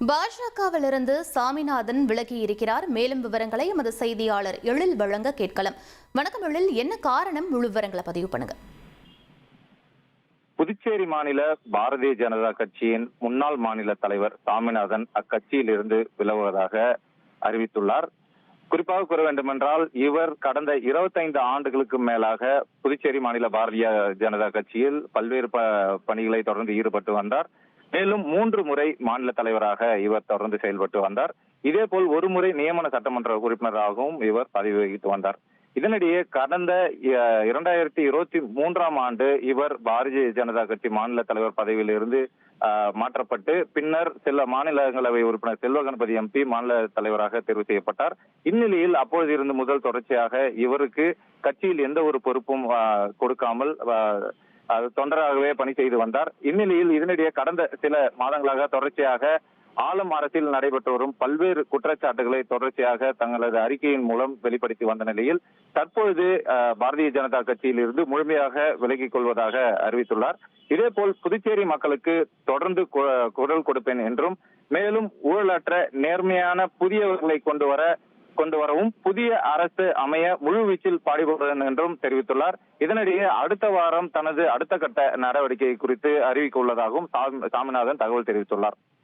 பாஜகவிலிருந்து சாமிநாதன் விலகி இருக்கிறார். மேலும் விவரங்களை எமது செய்தியாளர் எழில் வழங்க கேட்கலாம். வணக்கம் எழில், என்ன காரணம்? முழு விவரங்களை பதிவு பண்ணுங்க. புதுச்சேரி மாநில பாரதிய ஜனதா கட்சியின் முன்னாள் மாநில தலைவர் சாமிநாதன் அக்கட்சியில் இருந்து விலகுவதாக அறிவித்துள்ளார். குறிப்பாக கூற வேண்டுமென்றால், இவர் கடந்த 25 ஆண்டுகளுக்கு மேலாக புதுச்சேரி மாநில பாரதிய ஜனதா கட்சியில் பல்வேறு பணிகளை தொடர்ந்து ஈடுபட்டு வந்தார். மேலும் 3 முறை மாநில தலைவராக இவர் தொடர்ந்து செயல்பட்டு வந்தார். இதேபோல் ஒரு முறை நியமன சட்டமன்ற உறுப்பினராகவும் இவர் பதவி வகித்து வந்தார். இதனிடையே கடந்த 2023ஆம் ஆண்டு இவர் பாரதிய ஜனதா கட்சி மாநில தலைவர் பதவியில் இருந்து மாற்றப்பட்டு பின்னர் சில மாநிலங்களவை உறுப்பினர் செல்வ கணபதி எம்பி மாநில தலைவராக தேர்வு செய்யப்பட்டார். இந்நிலையில் அப்பொழுது இருந்து முதல் தொடர்ச்சியாக இவருக்கு கட்சியில் எந்த ஒரு பொறுப்பும் கொடுக்காமல் தொண்டராகவே பணி செய்து வந்தார். இந்நிலையில் இதனிடையே கடந்த சில மாதங்களாக தொடர்ச்சியாக ஆளும் அரசில் நடைபெற்று வரும் பல்வேறு குற்றச்சாட்டுகளை தொடர்ச்சியாக தங்களது அறிக்கையின் மூலம் வெளிப்படுத்தி வந்த நிலையில் தற்பொழுது பாரதிய ஜனதா கட்சியில் இருந்து முழுமையாக விலகிக் கொள்வதாக அறிவித்துள்ளார். இதேபோல் புதுச்சேரி மக்களுக்கு தொடர்ந்து குரல் கொடுப்பேன் என்றும், மேலும் ஊழலற்ற நேர்மையான புதியவர்களை கொண்டு வரவும் புதிய அரசு அமைய முழுவீச்சில் பாடுபடுவேன் என்றும் தெரிவித்துள்ளார். இதனிடையே அடுத்த வாரம் தனது அடுத்த கட்ட நடவடிக்கை குறித்து அறிவிக்க உள்ளதாகவும் சாமிநாதன் தகவல் தெரிவித்துள்ளார்.